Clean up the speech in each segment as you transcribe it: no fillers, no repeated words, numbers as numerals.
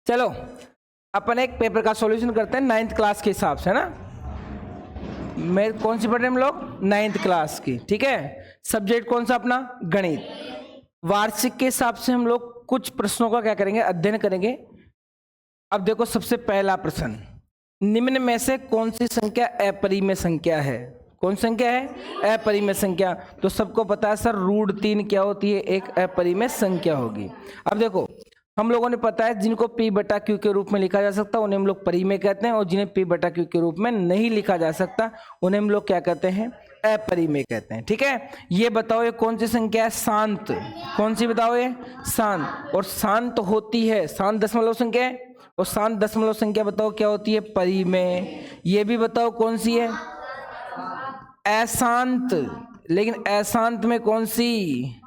चलो अपन एक पेपर का सॉल्यूशन करते हैं 9th क्लास के हिसाब से, है ना। मैं कौन सी पढ़ रहे हैं हम लोग? 9th क्लास की, ठीक है। सब्जेक्ट कौन सा अपना? गणित। वार्षिक के हिसाब से हम लोग कुछ प्रश्नों का क्या करेंगे? अध्ययन करेंगे। अब देखो सबसे पहला प्रश्न, निम्न में से कौन सी संख्या अपरिमेय संख्या है? कौन संख्या है? अपरिमेय संख्या। तो सबको पता है सर √3 क्या होती है? एक अपरिमेय संख्या होगी। अब देखो हम लोगों ने पता है जिनको p/q के रूप में लिखा जा सकता है उन्हें हम लोग परिमेय कहते हैं, और जिन्हें p/q के रूप में नहीं लिखा जा सकता उन्हें हम लोग क्या कहते हैं? अपरिमेय कहते हैं, ठीक है। ये बताओ ये कौन सी संख्या है? शांत। कौन सी बताओ? ये शांत। और शांत होती है, शांत दशमलव संख्या है, और शांत दशमलव संख्या बताओ क्या होती है? परिमेय। ये भी बताओ कौन सी है? अशांत। लेकिन अशांत में कौन सी?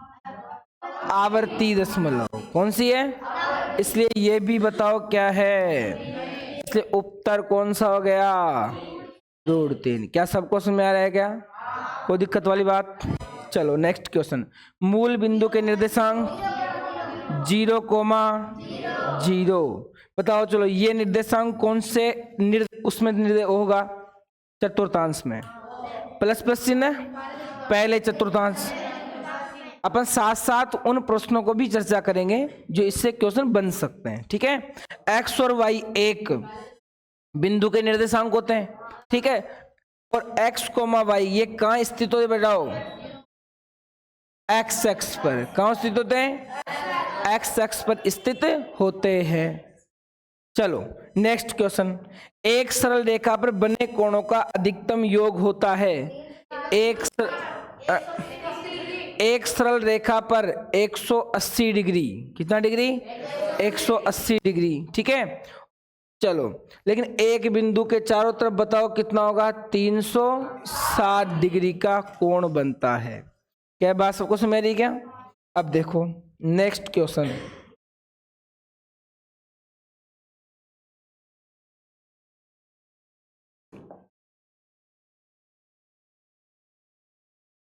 आवर्ती दशमलव। कौन सी है? इसलिए ये भी बताओ क्या है? इसलिए उत्तर कौन सा हो गया? √3। क्या सबको समझ में आ रहा है क्या? कोई दिक्कत वाली बात? चलो नेक्स्ट क्वेश्चन, मूल बिंदु के निर्देशांक 0,0। बताओ चलो ये निर्देशांक कौन से उसमें होगा? चतुर्थांश में। प्लस प्लस चिन्ह पहले चतुर्थांश। अपन साथ साथ उन प्रश्नों को भी चर्चा करेंगे जो इससे क्वेश्चन बन सकते हैं, ठीक है। x और y एक बिंदु के निर्देशांक होते हैं, ठीक है। और x, y ये कहां स्थित होते बेटाओ? x एक्स पर। कहां स्थित होते हैं? x एक्स पर स्थित होते हैं। चलो नेक्स्ट क्वेश्चन, एक सरल रेखा पर बने कोणों का अधिकतम योग होता है। एक सरल रेखा पर 180 डिग्री। कितना डिग्री? 180 डिग्री, ठीक है। चलो लेकिन एक बिंदु के चारों तरफ बताओ कितना होगा? 360 डिग्री का कोण बनता है। क्या बात सबको समझ रही क्या? अब देखो नेक्स्ट क्वेश्चन,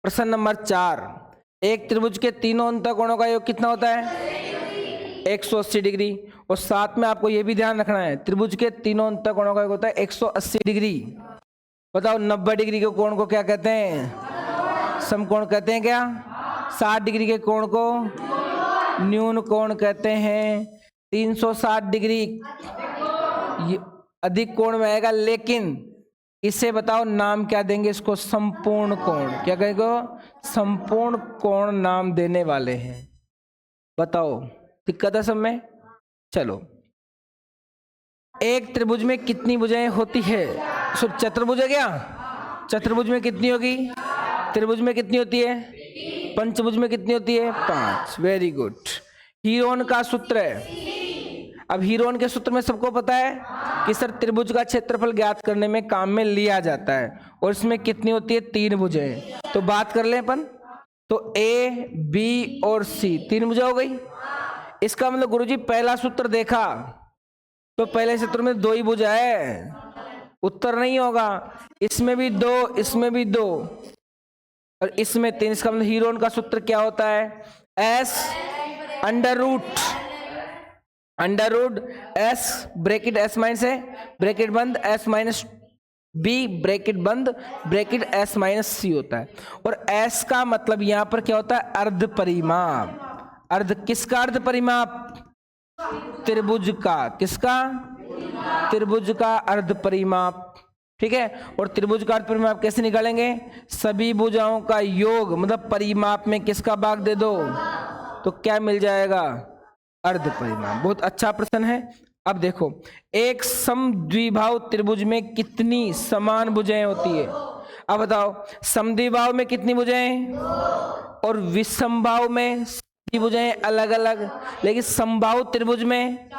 प्रश्न नंबर 4, एक त्रिभुज के तीनों अंतःकोणों का योग कितना होता है? 180 डिग्री। और साथ में आपको यह भी ध्यान रखना है त्रिभुज के तीनों अंतःकोणों का योग होता है 180 डिग्री। बताओ 90 डिग्री के कोण को क्या कहते हैं? समकोण कहते हैं क्या? 60 डिग्री के कोण को न्यून कोण कहते हैं। 360 डिग्री अधिक कोण में आएगा, लेकिन इसे बताओ नाम क्या देंगे? इसको संपूर्ण कोण। क्या कहेंगे? संपूर्ण कोण नाम देने वाले हैं। बताओ दिक्कत है सब में? चलो एक त्रिभुज में कितनी भुजाएं होती है? सिर्फ चतुर्भुज है क्या? चतुर्भुज में कितनी होगी? त्रिभुज में कितनी होती है? पंचभुज में कितनी होती है? 5। Very good. हीरोन का सूत्र है। अब हीरोन के सूत्र में सबको पता है कि सर त्रिभुज का क्षेत्रफल ज्ञात करने में काम में लिया जाता है, और इसमें कितनी होती है? 3 भुजाएं। तो बात कर लें अपन, तो ए, बी और सी 3 भुजा हो गई। इसका मतलब गुरुजी पहला सूत्र देखा तो पहले सूत्र में 2 ही भुजा है, उत्तर नहीं होगा। इसमें भी 2, इसमें भी 2 और इसमें 3। इसका मतलब हीरोन का सूत्र क्या होता है? S under root S bracket S minus है ब्रैकेट बंद एस माइनस बी ब्रैकेट बंद ब्रैकेट एस माइनस सी होता है। और एस का मतलब यहां पर क्या होता है? अर्ध परिमाप। किसका अर्ध परिमाप? त्रिभुज का। किसका? त्रिभुज का अर्ध परिमाप, ठीक है। और त्रिभुज का अर्ध परिमाप कैसे निकालेंगे? सभी भुजाओं का योग, मतलब परिमाप में किसका भाग दे दो तो क्या मिल जाएगा? अर्ध परिमाप। बहुत अच्छा प्रश्न है। अब देखो एक समद्विबाहु त्रिभुज में कितनी समान भुजाएं होती है? अब बताओ समद्विबाहु में कितनी भुजाएं और विषमबाहु में भुजाएं अलग अलग, लेकिन समबाहु त्रिभुज में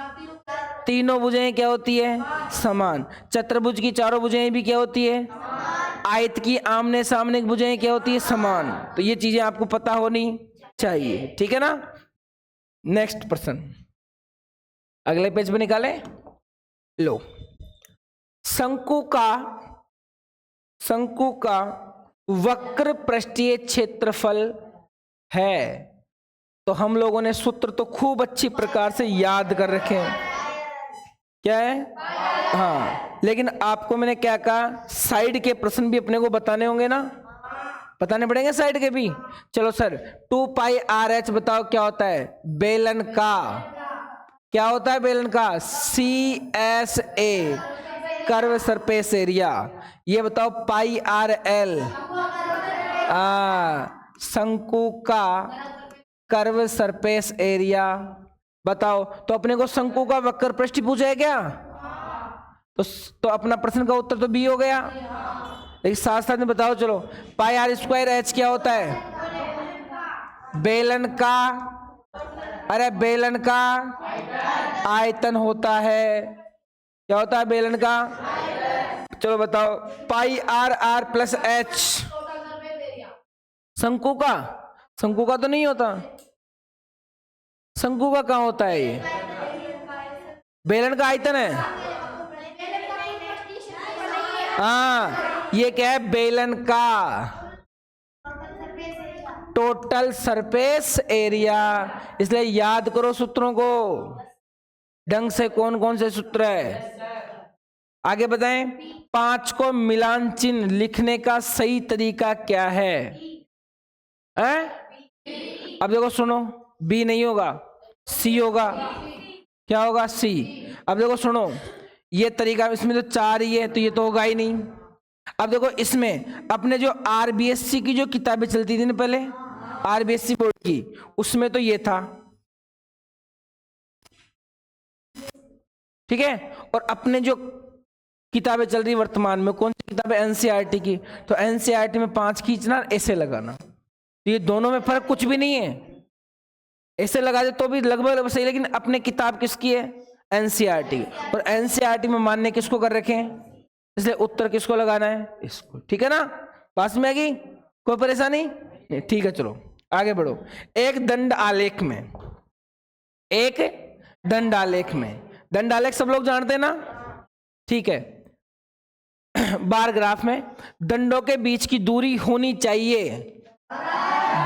तीनों भुजाएं क्या होती है? समान। चतुर्भुज की चारों भुजाएं भी क्या होती है? आयत की आमने सामने की भुजाएं क्या होती है? समान। तो ये चीजें आपको पता होनी चाहिए, ठीक है ना। नेक्स्ट प्रश्न अगले पेज पे निकाले। लो, शंकु का वक्र पृष्ठीय क्षेत्रफल है। तो हम लोगों ने सूत्र तो खूब अच्छी प्रकार से याद कर रखे हैं। क्या है? हाँ, लेकिन आपको मैंने क्या कहा, साइड के प्रश्न भी अपने को बताने होंगे ना, बताने पड़ेंगे साइड के भी। चलो सर, 2πr(h) बताओ क्या होता है? बेलन का, क्या होता है बेलन का? CSA, curve surface area. ये बताओ πrl, शंकु का कर्व सरफेस एरिया। बताओ, तो अपने को शंकु का वक्र पृष्ठ पूछा है क्या? तो अपना प्रश्न का उत्तर तो बी हो गया। एक साथ साथ में बताओ, चलो, πr²h क्या होता है? बेलन का, अरे बेलन का आयतन होता है। क्या होता है बेलन का? चलो बताओ, πr+h शंकु का, शंकु का तो नहीं होता, शंकु का कहां होता है? ये बेलन का आयतन है। हाँ, ये क्या है? बेलन का टोटल सरफेस एरिया। इसलिए याद करो सूत्रों को ढंग से, कौन कौन से सूत्र है। आगे बताएं, 5 को मिलान चिन्ह लिखने का सही तरीका क्या है? अब देखो सुनो, बी नहीं होगा, सी होगा। क्या होगा? सी। अब देखो सुनो, ये तरीका, इसमें तो 4 ही है तो ये तो होगा ही नहीं। अब देखो, इसमें अपने जो RBSC की जो किताबें चलती थी ना पहले, RBSC बोर्ड की, उसमें तो ये था, ठीक है। और अपने जो किताबें चल रही वर्तमान में, कौन सी किताबें? NCERT की। तो NCERT में 5 खींचना, ऐसे लगाना, तो ये दोनों में फर्क कुछ भी नहीं है। ऐसे लगा दे तो भी लगभग सही, लेकिन अपने किताब किसकी है? NCERT। और NCERT में मान्य किसको कर रखे हैं, इसलिए उत्तर किसको लगाना है? इसको। ठीक है ना, पास में आएगी, कोई परेशानी? ठीक है, चलो आगे बढ़ो। एक दंड आलेख में, एक दंड आलेख में, दंड आलेख सब लोग जानते हैं ना, ठीक है। बार ग्राफ में दंडों के बीच की दूरी होनी चाहिए,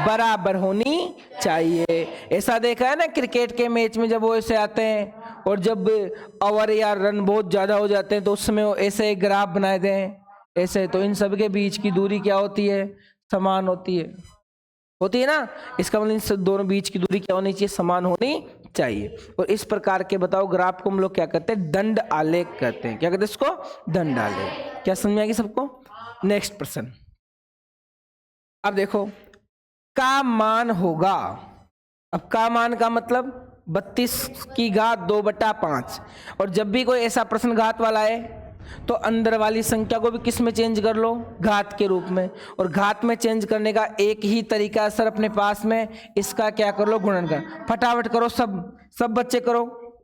बराबर होनी चाहिए। ऐसा देखा है ना क्रिकेट के मैच में, जब वो ऐसे आते हैं और जब ओवर या रन बहुत ज्यादा हो जाते हैं तो उस समय वो ऐसे एक ग्राफ बनाए दें ऐसे, तो इन सब के बीच की दूरी क्या होती है? समान होती है ना। इसका मतलब इन दोनों बीच की दूरी क्या होनी चाहिए? समान होनी चाहिए। और इस प्रकार के बताओ ग्राफ को हम लोग क्या कहते हैं? दंड आलेख कहते हैं। क्या कहते हैं इसको? दंड आलेख। क्या समझ में आएगी सबको? नेक्स्ट प्रश्न। अब देखो, का मान होगा, अब का मान का मतलब 32⁵ और जब भी कोई ऐसा प्रश्न घात वाला है तो अंदर वाली संख्या को भी किस में चेंज कर लो? घात के रूप में। और घात में चेंज करने का एक ही तरीका है सर अपने पास में, इसका क्या कर लो? गुणन कर। फटाफट करो, सब बच्चे करो,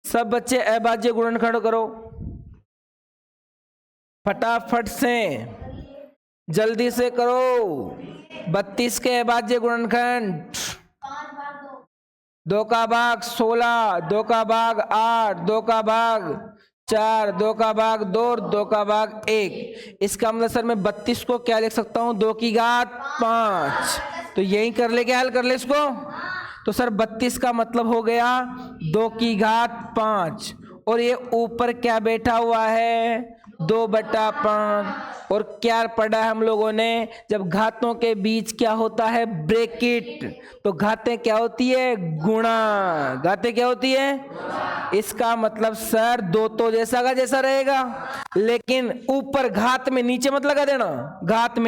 सब बच्चे अभाज्य गुणनखंड करो फटाफट से, जल्दी से करो। 32 के अभाज्य गुणनखंड, 2 का भाग 16, 2 का भाग 8, 2 का भाग 4, 2 का भाग 2 और 2 का भाग 1। इसका मतलब सर मैं 32 को क्या लिख सकता हूं? 2⁵5। तो यही कर ले, क्या हल कर ले इसको? तो सर 32 का मतलब हो गया 2⁵5 और ये ऊपर क्या बैठा हुआ है? 2/5। और क्या पढ़ा हम लोगों ने? जब घातों के बीच क्या होता है? ब्रैकेट। तो घातें क्या होती है? गुणा। घातें क्या होती है? इसका मतलब सर 2 तो जैसा का जैसा रहेगा, लेकिन ऊपर घात में, नीचे मत लगा देना, घात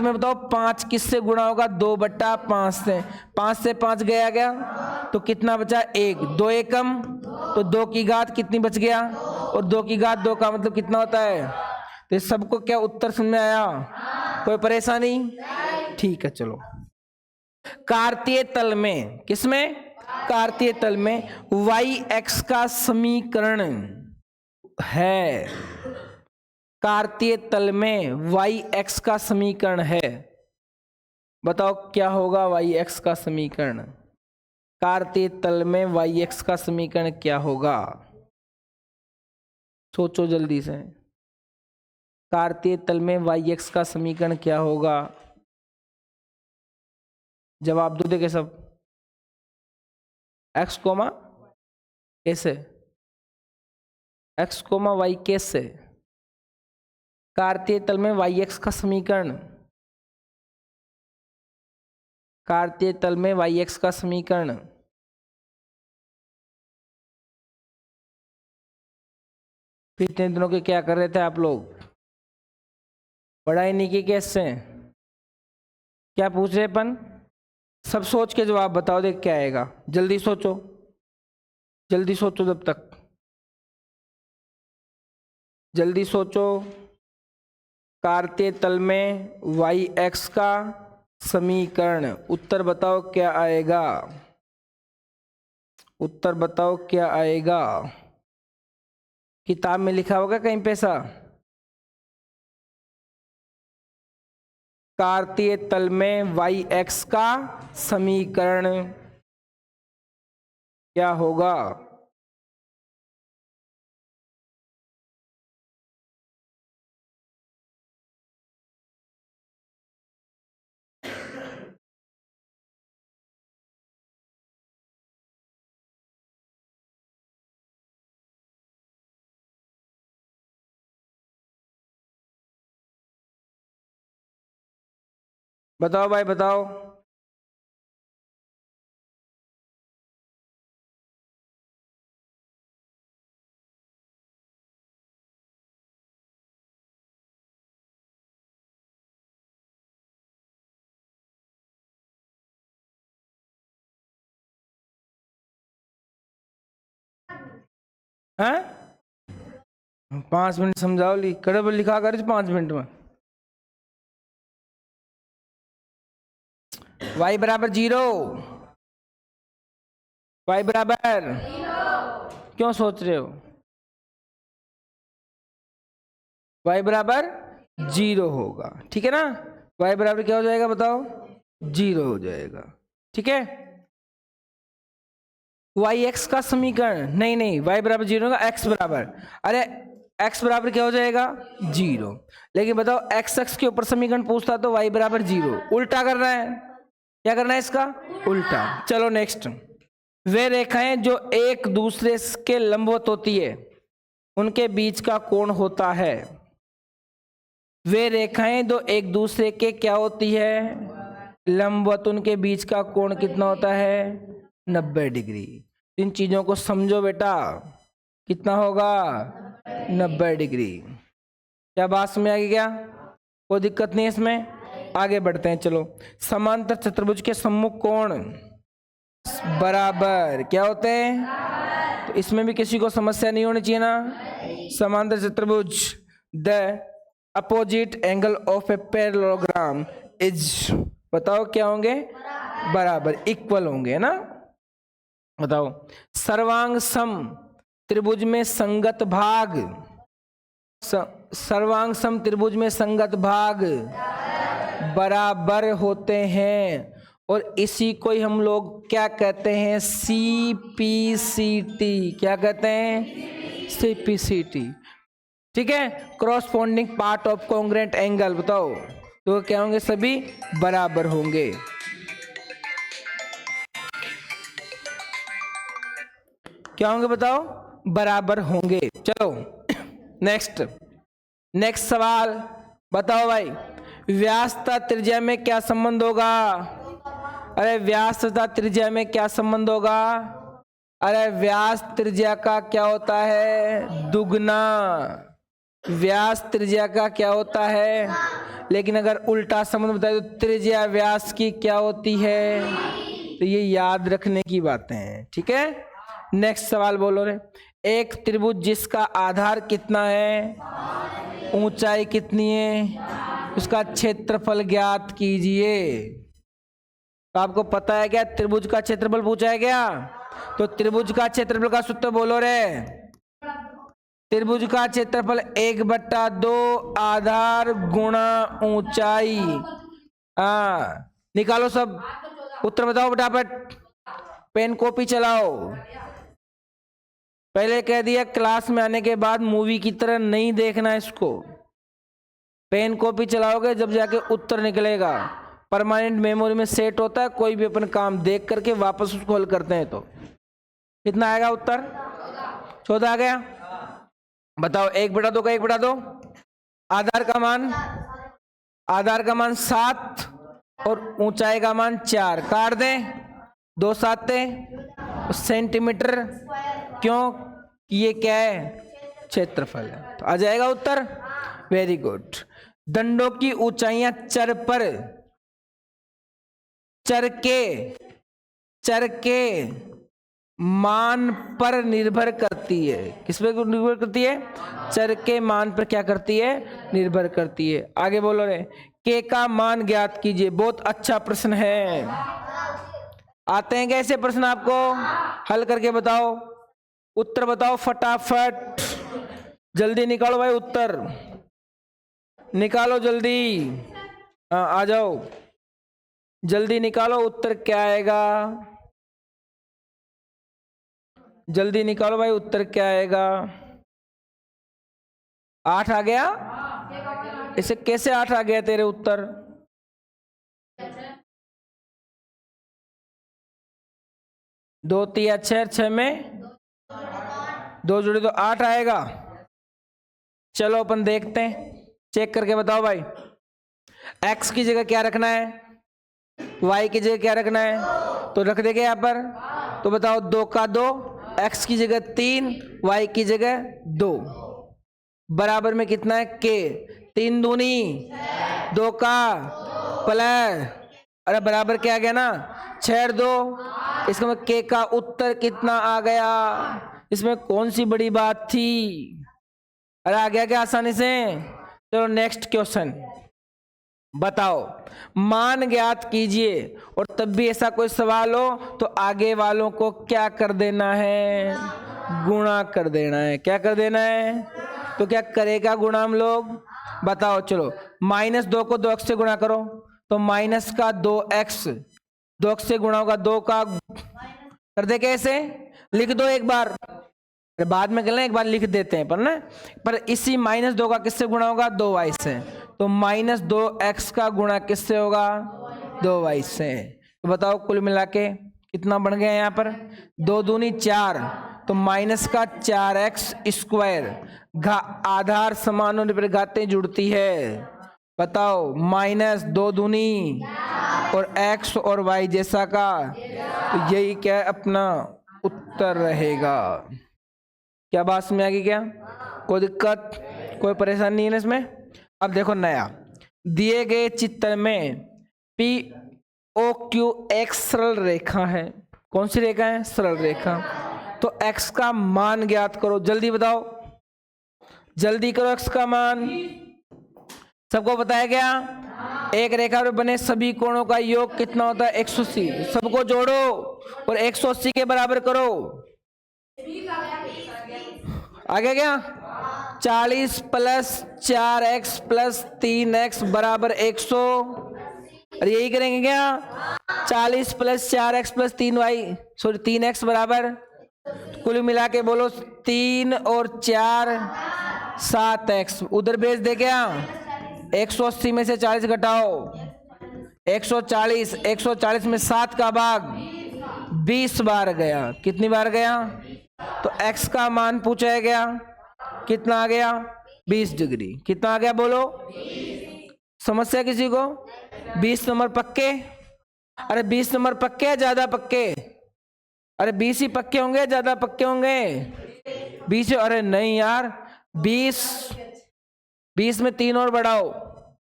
में बताओ 5 किससे गुणा होगा? 2/5 से। 5 से 5 गया तो कितना बचा? 1। 2 एकम तो 2 की घात कितनी बच गया? और 2 की घात 2 का मतलब कितना होता है? तो सबको क्या उत्तर समझ में आया? कोई परेशानी? ठीक है, चलो। कार्तीय तल में, किसमें? कार्तीय तल में y(x) का समीकरण है। कार्तीय तल में y(x) का समीकरण है। बताओ क्या होगा y(x) का समीकरण? कार्तीय तल में y(x) का समीकरण क्या होगा? सोचो जल्दी से। कार्तीय तल में y(x) का समीकरण क्या होगा? जवाब दो देखे सब। x, ऐसे एक्स कोमा वाई कैसे? कार्तीय तल में वाई एक्स का समीकरण, कार्तीय तल में वाई एक्स का समीकरण। फिर इतने दिनों के क्या कर रहे थे आप लोग? पढ़ाई नहीं की कैसे? क्या पूछ रहे अपन? सब सोच के जवाब बताओ, देख क्या आएगा। जल्दी सोचो, जल्दी सोचो, जब तक जल्दी सोचो। कार्तीय तल में वाई एक्स का समीकरण, उत्तर बताओ क्या आएगा? उत्तर बताओ क्या आएगा? किताब में लिखा होगा कहीं पे सा? कार्तीय तल में वाई एक्स का समीकरण क्या होगा? बताओ भाई बताओ। हैं? 5 मिनट समझाओ, कड़े लिखा कर 5 मिनट में। y बराबर 0, y बराबर 0। क्यों सोच रहे हो? y बराबर 0 होगा, ठीक है ना? y बराबर क्या हो जाएगा बताओ? 0 हो जाएगा, ठीक है। वाई एक्स का समीकरण, नहीं नहीं, y बराबर 0 होगा, x बराबर, अरे x बराबर क्या हो जाएगा? 0। लेकिन बताओ x x के ऊपर समीकरण पूछता तो y बराबर 0, उल्टा कर रहा है। क्या करना है इसका? उल्टा। चलो नेक्स्ट। वे रेखाएं जो एक दूसरे के लंबवत होती है उनके बीच का कोण होता है। वे रेखाएं जो एक दूसरे के क्या होती है? लंबवत, उनके बीच का कोण कितना होता है? 90 डिग्री। इन चीजों को समझो बेटा, कितना होगा? 90 डिग्री। क्या बात समझ आ गई? क्या कोई दिक्कत नहीं है इसमें? आगे बढ़ते हैं, चलो। समांतर चतुर्भुज के सम्मुख कोण बराबर क्या होते हैं? तो इसमें भी किसी को समस्या नहीं होनी चाहिए ना। समांतर चतुर्भुज, the opposite angle of a parallelogram is, बताओ क्या होंगे? बराबर, इक्वल होंगे ना। बताओ। सर्वांग सम त्रिभुज में संगत भाग, सर्वांग सम त्रिभुज में संगत भाग बराबर होते हैं, और इसी को ही हम लोग क्या कहते हैं? CPCT। क्या कहते हैं? CPCT, ठीक है। Corresponding part of congruent angle, बताओ तो क्या होंगे? सभी बराबर होंगे। क्या होंगे बताओ? बराबर होंगे। चलो नेक्स्ट सवाल बताओ भाई। व्यास तथा त्रिज्या में क्या संबंध होगा? अरे व्यास तथा त्रिज्या में क्या संबंध होगा? अरे व्यास त्रिज्या का क्या होता है? दुगना। व्यास त्रिज्या का क्या होता है? लेकिन अगर उल्टा संबंध बताए तो त्रिज्या व्यास की क्या होती है? तो ये याद रखने की बातें हैं, ठीक है। नेक्स्ट सवाल बोलो रे। एक त्रिभुज जिसका आधार कितना है, ऊंचाई कितनी है, उसका क्षेत्रफल ज्ञात कीजिए। तो आपको पता है क्या त्रिभुज का क्षेत्रफल पूछा है क्या? तो त्रिभुज का क्षेत्रफल का सूत्र बोलो रे। त्रिभुज का क्षेत्रफल 1/2 आधार गुणा ऊंचाई। निकालो सब, उत्तर बताओ फटाफट, पेन कॉपी चलाओ। पहले कह दिया क्लास में आने के बाद मूवी की तरह नहीं देखना इसको, पेन कॉपी चलाओगे जब जाके उत्तर निकलेगा। परमानेंट मेमोरी में सेट होता है, कोई भी अपन काम देख करके वापस उसको हल करते हैं। तो कितना आएगा उत्तर? 14 आ गया। बताओ, 1/2 का 1/2, आधार का मान 7 और ऊंचाई का मान 4, काट दें 2 7 सेंटीमीटर, क्यों? ये क्या है? क्षेत्रफल है। तो आ जाएगा उत्तर। Very good. दंडों की ऊंचाइयां चर के मान पर निर्भर करती है। किस पे निर्भर करती है? चर के मान पर क्या करती है? निर्भर करती है। आगे बोलो रे। के का मान ज्ञात कीजिए। बहुत अच्छा प्रश्न है। आते हैं क्या ऐसे प्रश्न आपको? हल करके बताओ, उत्तर बताओ फटाफट। जल्दी निकालो भाई, उत्तर निकालो जल्दी। हाँ आ जाओ, जल्दी निकालो, उत्तर क्या आएगा? जल्दी निकालो भाई, उत्तर क्या आएगा? 8 आ गया? इसे कैसे 8 आ गया तेरे उत्तर? दो तिया 6, 6 में 2 जुड़े तो 8 आएगा। चलो अपन देखते हैं, चेक करके बताओ भाई। x की जगह क्या रखना है? y की जगह क्या रखना है? तो रख देंगे यहाँ पर। तो बताओ, 2 का 2, x की जगह 3, y की जगह 2, बराबर में कितना है? k। 3 दूनी 2 का प्लस, अरे बराबर क्या आ गया ना? 6 2। इसका मतलब k का उत्तर कितना आ गया? इसमें कौन सी बड़ी बात थी? अरे आ गया क्या आसानी से? चलो नेक्स्ट क्वेश्चन बताओ। मान ज्ञात कीजिए, और तब भी ऐसा कोई सवाल हो तो आगे वालों को क्या कर देना है? गुणा कर देना है। क्या कर देना है? तो क्या करेगा गुणा हम लोग? बताओ चलो। -2 को 2x से गुणा करो, तो माइनस का 2x, 2x से गुणा होगा 2 का, कर दे कैसे? लिख दो एक बार, बाद में कर लें, एक बार लिख देते हैं पर ना। पर इसी -2 का किससे गुणा होगा? 2y से। तो -2x का गुणा किससे होगा? 2y से। तो बताओ कुल मिला के कितना बन गया यहाँ पर? 2 दूनी 4, तो माइनस का 4x स्क्वायर। आधार समान होने पर घातें जुड़ती है। बताओ, -2 दूनी और x और y जैसा का, तो यही क्या है? अपना उत्तर रहेगा। क्या बात में आ गई? क्या कोई दिक्कत, कोई परेशानी नहीं है इसमें? अब देखो नया, दिए गए चित्र में POQ सरल रेखा है। कौन सी रेखा है? सरल रेखा। तो x का मान ज्ञात करो, जल्दी बताओ, जल्दी करो। x का मान सबको बताया गया? एक रेखा में बने सभी कोणों का योग कितना होता है? 180। सबको जोड़ो और 180 के बराबर करो। आ गया क्या? 40 + 4x + 3x बराबर 100। अरे यही करेंगे क्या? 40 + 4x + 3y, सॉरी 3x बराबर, कुल मिला के बोलो 3 और 4 7x। उधर भेज दे क्या? 180 में से 40 घटाओ, 140। 140 में 7 का भाग 20 बार गया। कितनी बार गया? तो x का मान पूछा गया, कितना आ गया? 20 डिग्री। कितना आ गया बोलो? समस्या किसी को? 20 नंबर पक्के? अरे 20 नंबर पक्के या ज्यादा पक्के? अरे 20 ही पक्के होंगे, ज्यादा पक्के होंगे? 20। अरे नहीं यार, 20 में 3 और बढ़ाओ,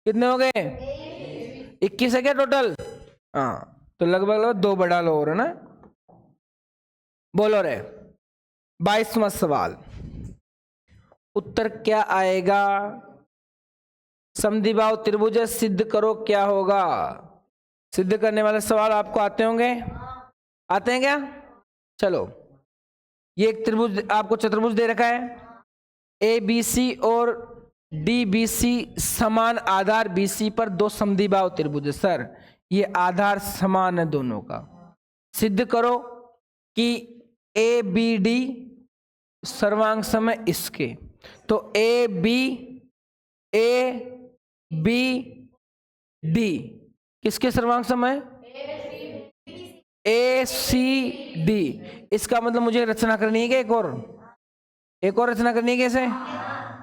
कितने हो गए? 21 है क्या टोटल? हाँ, तो लगभग 2 बढ़ा लो और, है ना? बोलो रे। 22वां सवाल, उत्तर क्या आएगा? समद्विबाहु त्रिभुज सिद्ध करो, क्या होगा? सिद्ध करने वाले सवाल आपको आते होंगे? आते हैं क्या? चलो, ये एक त्रिभुज, आपको चतुर्भुज दे रखा है। ABC और DBC समान आधार BC पर 2 समद्विबाहु त्रिभुज है। सर ये आधार समान है दोनों का, सिद्ध करो कि ABD सर्वांग सम है इसके। तो ABD किसके सर्वांग सम है? ACD। इसका मतलब मुझे रचना करनी है क्या? एक और रचना करनी है कैसे?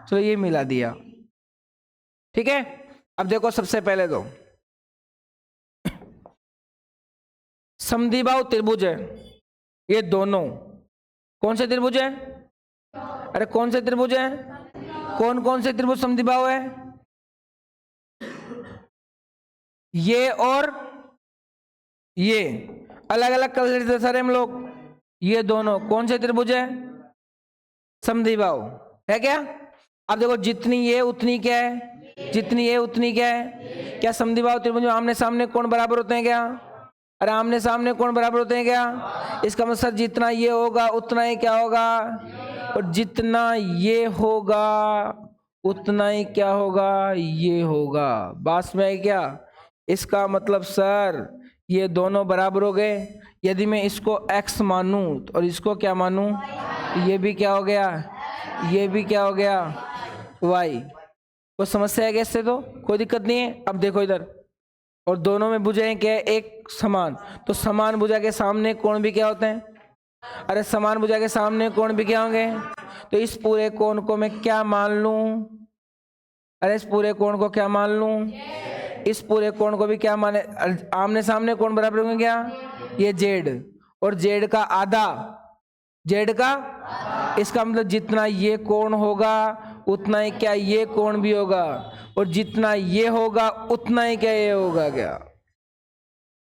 चलो ये मिला दिया, ठीक है। अब देखो सबसे पहले तो समद्विबाहु त्रिभुज है, ये दोनों कौन से त्रिभुज है? अरे कौन से त्रिभुज है? कौन कौन से त्रिभुज समद्विबाहु है? ये और ये अलग अलग कलर से सर हम लोग, ये दोनों कौन से त्रिभुज है? समद्विबाहु है क्या? अब देखो जितनी ये उतनी क्या है, जितनी ये उतनी क्या है? क्या समद्विबाहु त्रिभुज में आमने सामने कोण बराबर होते हैं क्या? अरे आमने सामने कोण बराबर होते हैं क्या? इसका मतलब सर जितना ये होगा उतना ही क्या होगा, और जितना ये होगा उतना ही क्या होगा, ये होगा। बात में है क्या? इसका मतलब सर ये दोनों बराबर हो गए। यदि मैं इसको x मानूं और इसको क्या मानूं, ये भी क्या हो गया, ये भी क्या हो गया, y। कोई समस्या है क्या इससे? तो कोई दिक्कत नहीं है। अब देखो इधर, और दोनों में भुजाएं क्या है? एक समान। तो समान भुजा के सामने कोण भी क्या होते हैं? अरे समान भुजा के सामने कोण भी क्या होंगे? तो इस पूरे कोण को मैं क्या मान लूं? अरे इस पूरे कोण को क्या मान लूं? इस पूरे कोण को भी क्या माने? आमने सामने कोण बराबर होंगे क्या? ये z, और z का आधा, z का, इसका मतलब जितना ये कोण होगा उतना ही क्या ये कोण भी होगा, और जितना ये होगा उतना ही क्या ये होगा क्या।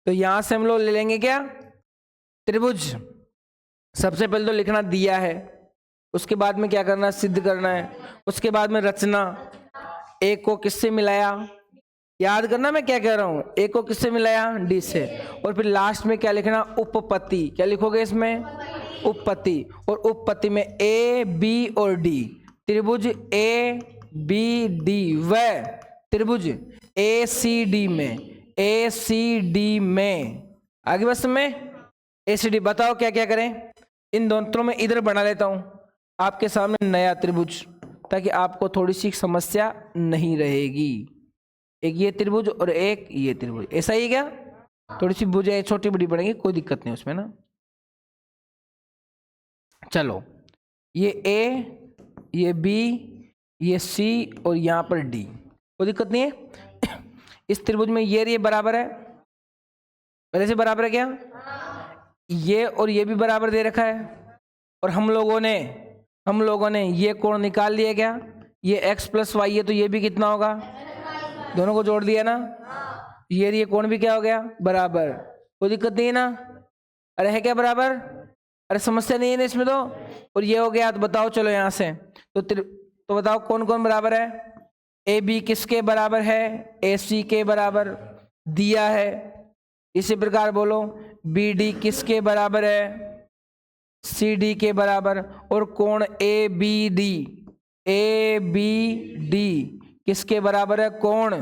तो यहां से हम लोग ले लेंगे क्या, त्रिभुज। सबसे पहले तो लिखना दिया है, उसके बाद में क्या करना, सिद्ध करना है, उसके बाद में रचना। एक को किससे मिलाया, याद करना मैं क्या कह रहा हूं, एक को किससे मिलाया, डी से, और फिर लास्ट में क्या लिखना, उपपत्ति। क्या लिखोगे इसमें, उपपत्ति। और उपपत्ति में ए बी और डी, त्रिभुज ए बी डी व त्रिभुज ए सी डी में, ए सी डी में। आगे बस में ए सी डी। बताओ क्या क्या करें? इन दोनों में इधर बना लेता हूं आपके सामने नया त्रिभुज, ताकि आपको थोड़ी सी समस्या नहीं रहेगी। एक ये त्रिभुज और एक ये त्रिभुज, ऐसा ही क्या? थोड़ी सी भुजाएं छोटी बड़ी पड़ेंगी, कोई दिक्कत नहीं उसमें ना। चलो ये ए, ये बी, ये सी और यहां पर डी, कोई दिक्कत नहीं है। इस त्रिभुज में ये बराबर है, पहले से बराबर है क्या? ये और ये भी बराबर दे रखा है, और हम लोगों ने ये कोण निकाल लिया क्या, ये x प्लस वाई है, तो ये भी कितना होगा, दोनों को जोड़ दिया ना, ये कोण भी क्या हो गया, बराबर। कोई दिक्कत नहीं है ना? अरे है क्या बराबर? अरे समस्या नहीं है ना इसमें तो। और ये हो गया, तो बताओ चलो यहां से तो बताओ कौन कौन बराबर है? ए बी किसके बराबर है, ए सी के बराबर दिया है। इसी प्रकार बोलो बी डी किसके बराबर है, सी डी के बराबर। और कोण ए बी डी किसके बराबर है, कोण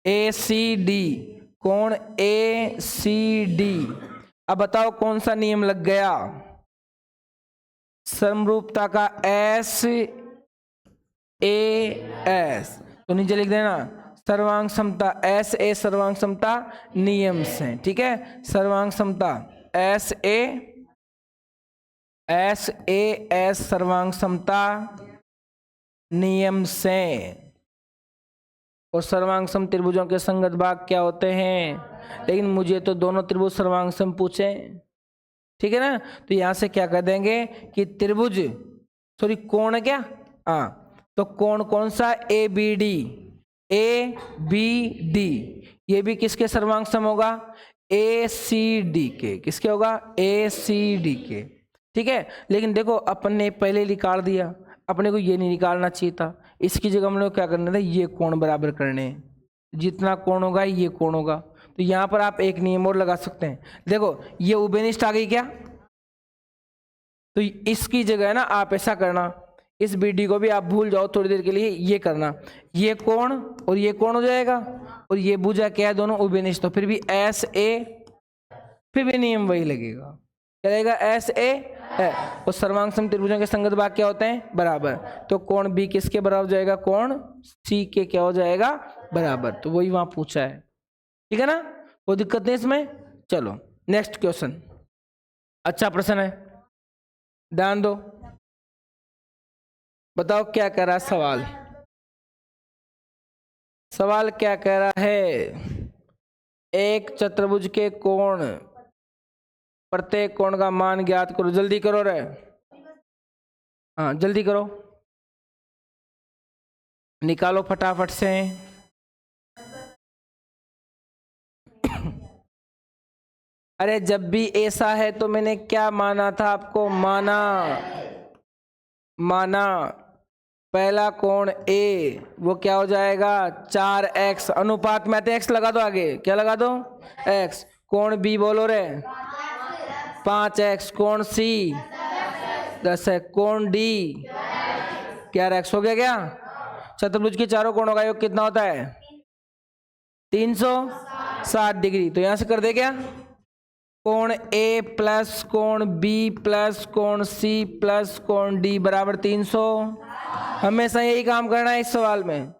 ए सी डी, कोण ए सी डी। अब बताओ कौन सा नियम लग गया, समरूपता का एस ए एस। तो नीचे लिख देना सर्वांग समता, एस ए सर्वांग समता नियम से, ठीक है। सर्वांग समता एस ए एस सर्वांग समता नियम से। और सर्वांग सम त्रिभुजों के संगत भाग क्या होते हैं? लेकिन मुझे तो दोनों त्रिभुज सर्वांग सम पूछे, ठीक है ना। तो यहां से क्या कर देंगे कि त्रिभुज, सॉरी कोण है क्या, हाँ, तो कोण कौन सा, ए बी डी, ये भी किसके सर्वांग सम होगा, ए सी डी के। किसके होगा, ए सी डी के, ठीक है। लेकिन देखो अपन ने पहले निकाल दिया, अपने को ये नहीं निकालना चाहिए था। इसकी जगह हम लोग क्या करना था, ये कोण बराबर करने, जितना कोण होगा ये कोण होगा। तो यहां पर आप एक नियम और लगा सकते हैं। देखो ये उभयनिष्ठ आ गई क्या, तो इसकी जगह ना आप ऐसा करना, इस बीडी को भी आप भूल जाओ थोड़ी देर के लिए, ये करना, ये कोण और ये कोण हो जाएगा, और ये भुजा क्या है, दोनों उभयनिष्ठ। तो फिर भी एस ए, फिर भी नियम वही लगेगा, चलेगा एस ए है। और सर्वांग सम त्रिभुजों के संगत भाग क्या होते हैं, बराबर। तो कोण बी किसके बराबर हो जाएगा, कोण सी के क्या हो जाएगा, बराबर। तो वही वहां पूछा है, ठीक है ना, कोई दिक्कत नहीं इसमें। चलो नेक्स्ट क्वेश्चन, अच्छा प्रश्न है, ध्यान दो। बताओ क्या कह रहा है सवाल, सवाल क्या कह रहा है। एक चतुर्भुज के कोण, प्रत्येक कोण का मान ज्ञात करो। जल्दी करो रे, हाँ जल्दी करो, निकालो फटाफट से। अरे जब भी ऐसा है तो मैंने क्या माना था आपको, माना पहला कोण ए वो क्या हो जाएगा 4x, अनुपात में आते x लगा दो आगे, क्या लगा दो x। कोण बी बोलो रे 5x, कोण सी 10 है, कोण डी 11x हो गया क्या। चतुर्भुज के चारों कोणों का योग कितना होता है 360 डिग्री। तो यहां से कर दे क्या, कोण ए प्लस कोण बी प्लस कोण सी प्लस कोण डी बराबर 300। हमेशा यही काम करना है इस सवाल में,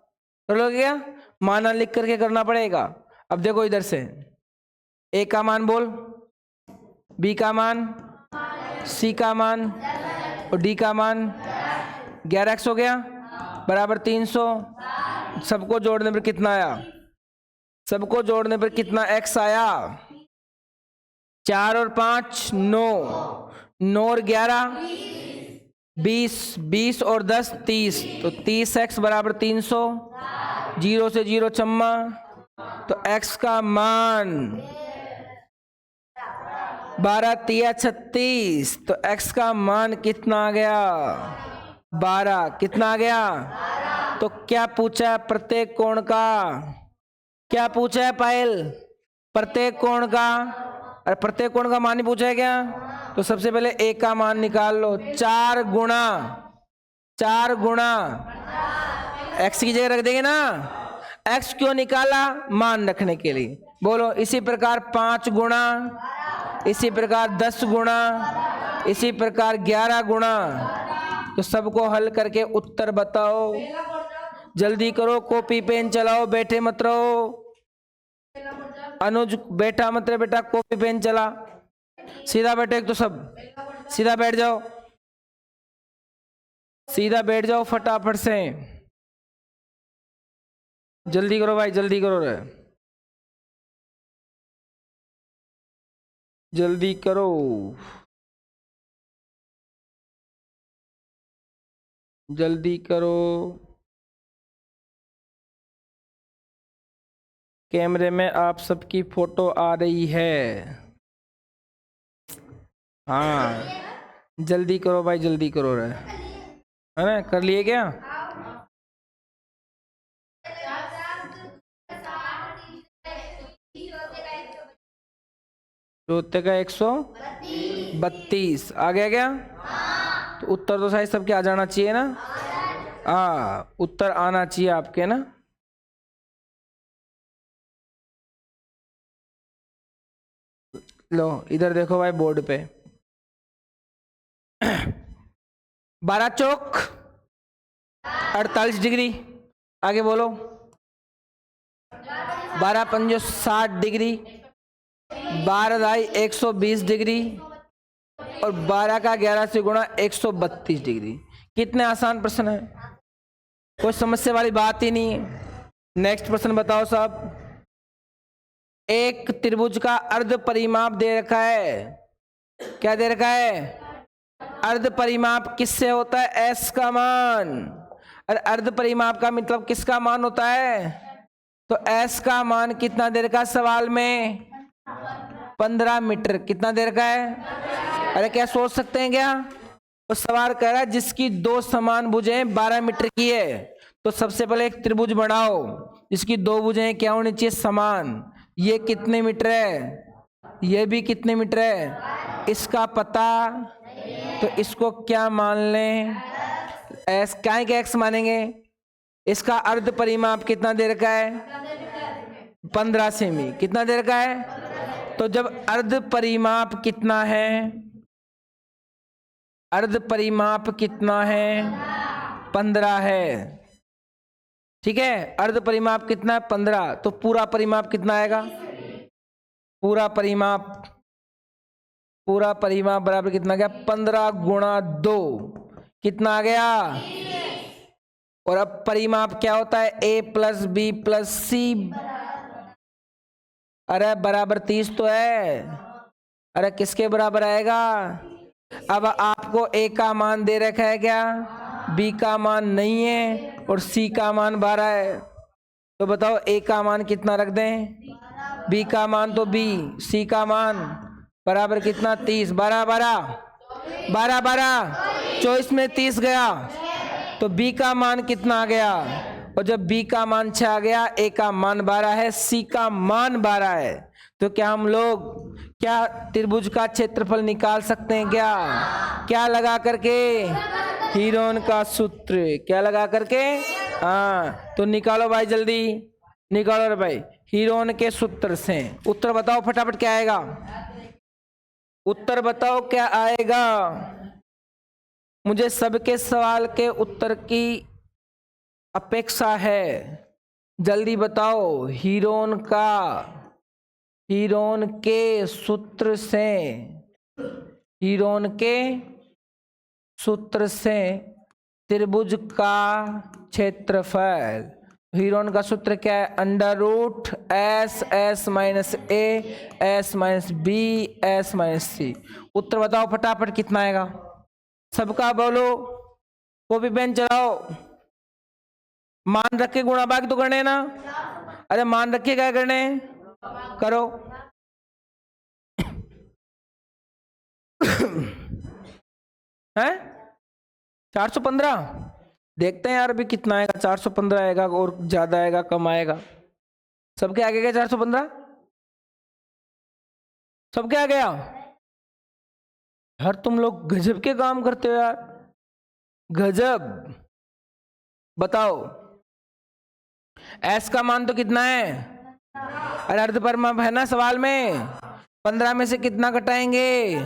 कर लोगे क्या, माना लिख करके करना पड़ेगा। अब देखो इधर से ए का मान बोल, बी का मान, सी का मान और डी का मान 11x हो गया बराबर 300। सबको जोड़ने पर कितना आया, सबको जोड़ने पर कितना x आया, 4 और 5 9, 9 और 11 20, 20 और 10 30, तो 30x बराबर 300। 0 से 0 चम्मा, तो x का मान 12 तिया 36, तो x का मान कितना आ गया 12, कितना आ गया। तो क्या पूछा है प्रत्येक कोण का, क्या पूछा है पायल, प्रत्येक कोण का, और प्रत्येक कोण का मान ही पूछा है क्या। तो सबसे पहले ए का मान निकाल लो, 4 गुणा x की जगह रख देंगे ना, x क्यों निकाला, मान रखने के लिए। बोलो इसी प्रकार 5 गुणा, इसी प्रकार 10 गुणा, इसी प्रकार 11 गुणा। तो सबको हल करके उत्तर बताओ, जल्दी करो, कॉपी पेन चलाओ, बैठे मत रहो। अनुज बैठा मत रहे बेटा, कॉपी पेन चला, सीधा बैठे, तो सब सीधा बैठ जाओ, सीधा बैठ जाओ फटाफट से, जल्दी करो भाई, जल्दी करो रे, जल्दी करो, जल्दी करो। कैमरे में आप सबकी फोटो आ रही है, हाँ जल्दी करो भाई, जल्दी करो रे, है ना, कर लिए क्या। रोते का 132 आ गया क्या। तो उत्तर तो शायद सबके आ जाना चाहिए ना, उत्तर आना चाहिए आपके ना। लो इधर देखो भाई बोर्ड पे, 12 चौक 48 डिग्री, आगे बोलो, 12 पंजो 60 डिग्री, 12 दाई 120 डिग्री, और 12 का 11 से गुणा 132 डिग्री। कितने आसान प्रश्न है, कोई समस्या वाली बात ही नहीं है। नेक्स्ट प्रश्न बताओ साहब, एक त्रिभुज का अर्ध परिमाप दे रखा है, क्या दे रखा है, अर्ध परिमाप किससे होता है, s का मान। अरे अर्ध परिमाप का मतलब किसका मान होता है, तो s का मान कितना दे रखा है सवाल में, 15 मीटर, कितना दे रखा है। अरे क्या सोच सकते हैं क्या, तो सवाल कह रहा है जिसकी दो समान भुजें 12 मीटर की है, तो सबसे पहले एक त्रिभुज बनाओ जिसकी दो भुजें क्या होनी चाहिए, समान। ये कितने मीटर है, ये भी कितने मीटर है, इसका पता, तो इसको क्या मान लें, एस क्या के एक्स मानेंगे। इसका अर्ध परिमाप कितना दे रखा है 15 सेमी, कितना दे रखा है। तो जब अर्ध परिमाप कितना है, अर्ध परिमाप कितना है 15 है, ठीक है, अर्ध परिमाप कितना है 15, तो पूरा परिमाप कितना आएगा, पूरा परिमाप बराबर कितना गया 15 गुणा 2, कितना आ गया और अब परिमाप क्या होता है, a प्लस बी प्लस सी। अरे बराबर 30 तो है। अरे किसके बराबर आएगा? अब आपको a का मान दे रखा है क्या, b का मान नहीं है और c का मान 12 है। तो बताओ a का मान कितना रख दें, b का मान तो b, c का मान बराबर कितना 30। 12 12 12 12 24 में 30 गया तो b का मान कितना आ गया, और जब b का मान 6 आ गया, a का मान 12 है, c का मान 12 है। तो क्या हम लोग क्या त्रिभुज का क्षेत्रफल निकाल सकते हैं क्या? क्या लगा करके? हीरोन का सूत्र। क्या लगा करके? हाँ, तो निकालो भाई, जल्दी निकालो रे भाई, हीरोन के सूत्र से। उत्तर बताओ फटाफट क्या आएगा, उत्तर बताओ क्या आएगा। मुझे सबके सवाल के उत्तर की अपेक्षा है, जल्दी बताओ। हीरोन के सूत्र से, हीरोन के सूत्र से त्रिभुज का क्षेत्रफल। हीरोन का सूत्र क्या है, under root S S minus A S minus B S minus C. उत्तर बताओ फटाफट कितना आएगा, सबका बोलो, कॉपी पेन चलाओ। मान रख के गुणा भाग तो करने ना, अरे मान रख के क्या करने, करो। हैं 415, देखते हैं यार अभी कितना आएगा। 415 आएगा और ज्यादा आएगा कम आएगा? सबके आगे गया 415, सबके आ गया। यार तुम लोग गजब के काम करते हो यार, गजब। बताओ एस का मान तो कितना है, अरे अर्ध परिमाप है ना सवाल में। 15 में से कितना घटाएंगे,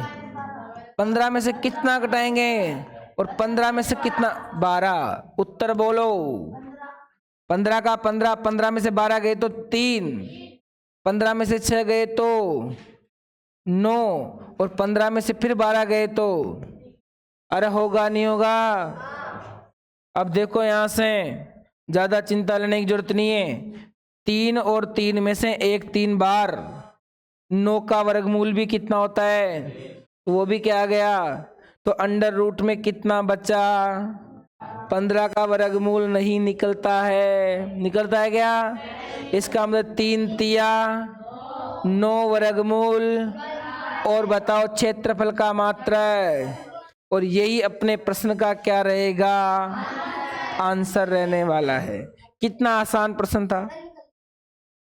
15 में से कितना घटाएंगे, और 15 में से कितना, 12। उत्तर बोलो, 15 का 15, 15 में से 12 गए तो 3, 15 में से 6 गए तो 9, और 15 में से फिर 12 गए तो, अरे होगा नहीं होगा। अब देखो यहां से ज्यादा चिंता लेने की जरूरत नहीं है। 3 और 3 में से एक 3 बार, 9 का वर्गमूल भी कितना होता है, वो भी क्या आ गया। तो अंडर रूट में कितना बचा, 15 का वर्गमूल नहीं निकलता है, निकलता है क्या? इसका मतलब 3 तिया 9 वर्गमूल, और बताओ क्षेत्रफल का मात्रा। और यही अपने प्रश्न का क्या रहेगा, आंसर रहने वाला है। कितना आसान प्रश्न था,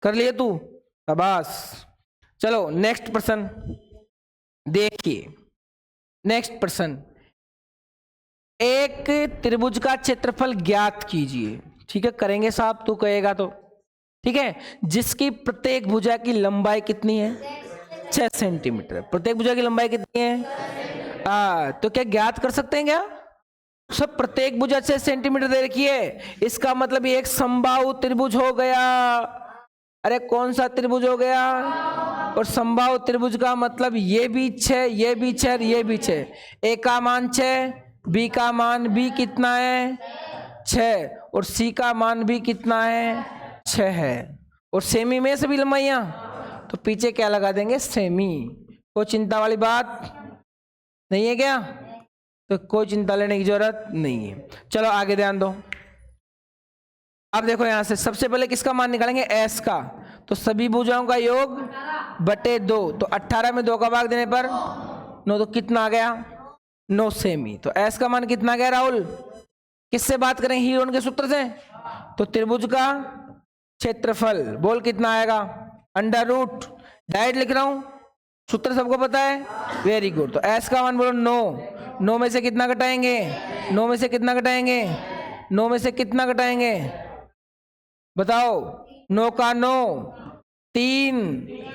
कर लिए तू, शाबाश। चलो नेक्स्ट प्रश्न देखिए। नेक्स्ट प्रश्न, एक त्रिभुज का क्षेत्रफल ज्ञात कीजिए। ठीक है, करेंगे साहब, तू कहेगा तो ठीक है। जिसकी प्रत्येक भुजा की लंबाई कितनी है, 6 सेंटीमीटर। प्रत्येक भुजा की लंबाई कितनी है, तो क्या ज्ञात कर सकते हैं क्या? सब प्रत्येक भुजा 6 सेंटीमीटर दे रखी है, इसका मतलब ये एक समबाहु त्रिभुज हो गया। अरे कौन सा त्रिभुज हो गया, और समबाहु त्रिभुज का मतलब ये भी 6, ये भी 6 और ये भी 6। ए का मान 6, बी का मान भी कितना है 6, और सी का मान भी कितना है 6 है, और सेमी में सभी लंबाइयां, तो पीछे क्या लगा देंगे, सेमी। कोई चिंता वाली बात नहीं है क्या? तो कोई चिंता लेने की जरूरत नहीं है। चलो आगे ध्यान दो। अब देखो यहां से सबसे पहले किसका मान निकालेंगे, एस का। तो सभी भुजाओं का योग बटे 2, तो 18 में 2 का भाग देने पर 9, तो कितना आ गया 9 सेमी। तो एस का मान कितना गया राहुल, किससे बात करें, हीरोन के सूत्र से। तो त्रिभुज का क्षेत्रफल बोल कितना आएगा, अंडर रूट, डायरेक्ट लिख रहा हूं, सूत्र सबको पता है, वेरी गुड। तो एस का मान बोलो 9, 9 में से कितना घटाएंगे, 9 में से कितना घटाएंगे, 9 में से कितना घटाएंगे बताओ, 9 का 9, 3,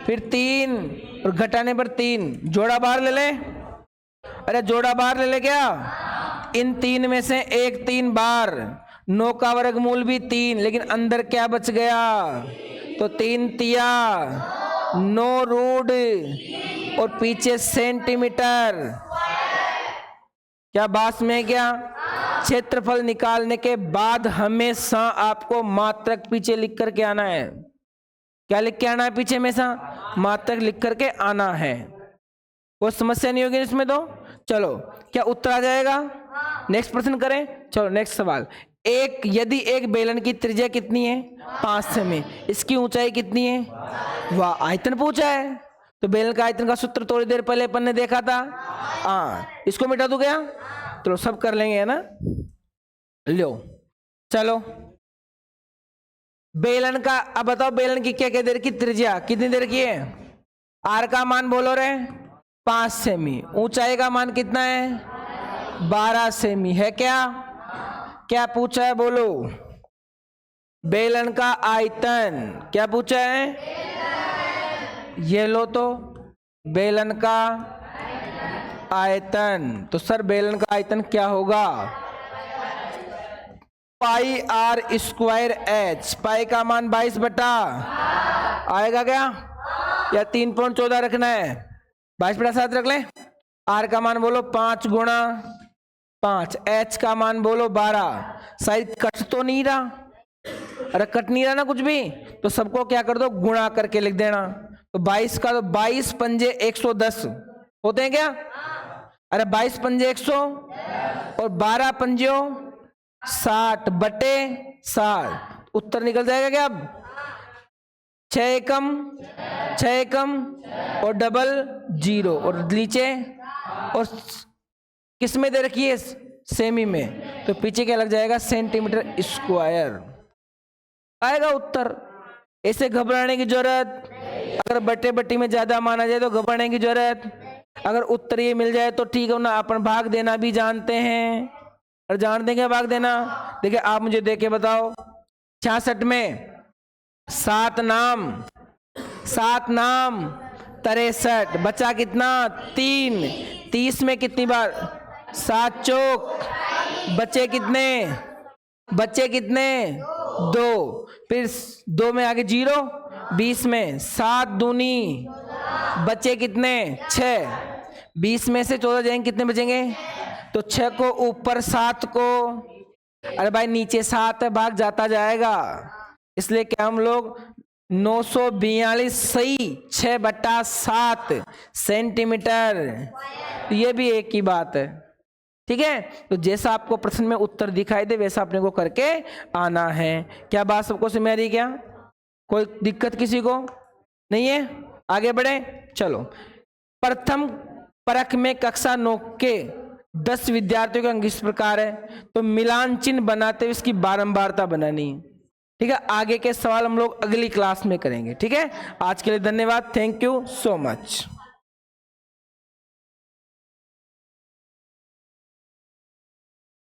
फिर 3 और घटाने पर 3, जोड़ा बाहर ले ले। अरे जोड़ा बाहर ले ले क्या, इन 3 में से एक 3 बार, 9 का वर्गमूल भी 3, लेकिन अंदर क्या बच गया, तो 3 तिया 9 रूट और पीछे सेंटीमीटर। क्या बात में क्या, क्षेत्रफल निकालने के बाद हमेशा आपको मात्रक पीछे लिख करके आना है। क्या लिख के आना है पीछे? हमेशा मात्रक लिख करके आना है। कोई समस्या नहीं होगी इसमें तो। चलो, क्या उत्तर आ जाएगा? नेक्स्ट प्रश्न करें। चलो नेक्स्ट सवाल। यदि एक बेलन की त्रिज्या कितनी है? 5 सेमी, इसकी ऊंचाई कितनी है? वाह, आयतन पूछा है। तो बेलन का आयतन का सूत्र थोड़ी देर पहले अपन ने देखा था। इसको मिटा दूं क्या? तो सब कर लेंगे, है ना? लो चलो, बेलन का अब बताओ, बेलन की क्या क्या देर की त्रिज्या कितनी देर की है? आर का मान बोलो रे 5 सेमी, ऊंचाई का मान कितना है? 12 सेमी है। क्या पूछा है बोलो? बेलन का आयतन क्या पूछा है? ये लो तो बेलन का आयतन। तो सर बेलन का आयतन क्या होगा? पाई आर स्क्वायर एच। पाई का मान 22 बटा आएगा क्या? या 3.14 रखना है? 22/7 रख लें। आर का मान बोलो 5 गुणा 5, एच का मान बोलो 12। साइड कट तो नहीं रहा? अरे कट नहीं रहा ना कुछ भी, तो सबको क्या कर दो? गुणा करके लिख देना। तो 22 का तो 22 पंजे 110 होते हैं क्या? अरे 22 पंजे 100 और 12 पंजियों 60 बटे 60। उत्तर निकल जाएगा क्या? अब 6 एकम और डबल 0 और नीचे और किस में दे रखी है? सेमी में। तो पीछे क्या लग जाएगा? सेंटीमीटर स्क्वायर आएगा उत्तर। ऐसे घबराने की जरूरत, अगर बटे बट्टी में ज्यादा माना जाए तो घबराने की जरूरत। अगर उत्तर ये मिल जाए तो ठीक है ना, अपन भाग देना भी जानते हैं और जानते हैं भाग देना। देखिए आप मुझे देख के बताओ, 66 में 7 नाम 63, बचा कितना? 3। 30 में कितनी बार? 7 चौक, बचे कितने? 2। फिर 2 में आगे 0, 20 में 7 दूनी, बचे कितने? 6। 20 में से 14 जाएंगे, कितने बचेंगे? तो 6 को ऊपर 7 को, अरे भाई नीचे 7 है, भाग जाता जाएगा। इसलिए क्या हम लोग 942 सही 6/7 सेंटीमीटर। ये भी एक ही बात है, ठीक है। तो जैसा आपको प्रश्न में उत्तर दिखाई दे वैसा अपने को करके आना है। क्या बात सबको समझ आ रही? क्या कोई दिक्कत किसी को नहीं है? आगे बढ़े। चलो, प्रथम परख में कक्षा 9 के 10 विद्यार्थियों का अंक इस प्रकार है। तो मिलान चिन्ह बनाते हुए इसकी बारंबारता बनानी है, ठीक है। आगे के सवाल हम लोग अगली क्लास में करेंगे, ठीक है। आज के लिए धन्यवाद, थैंक यू सो मच।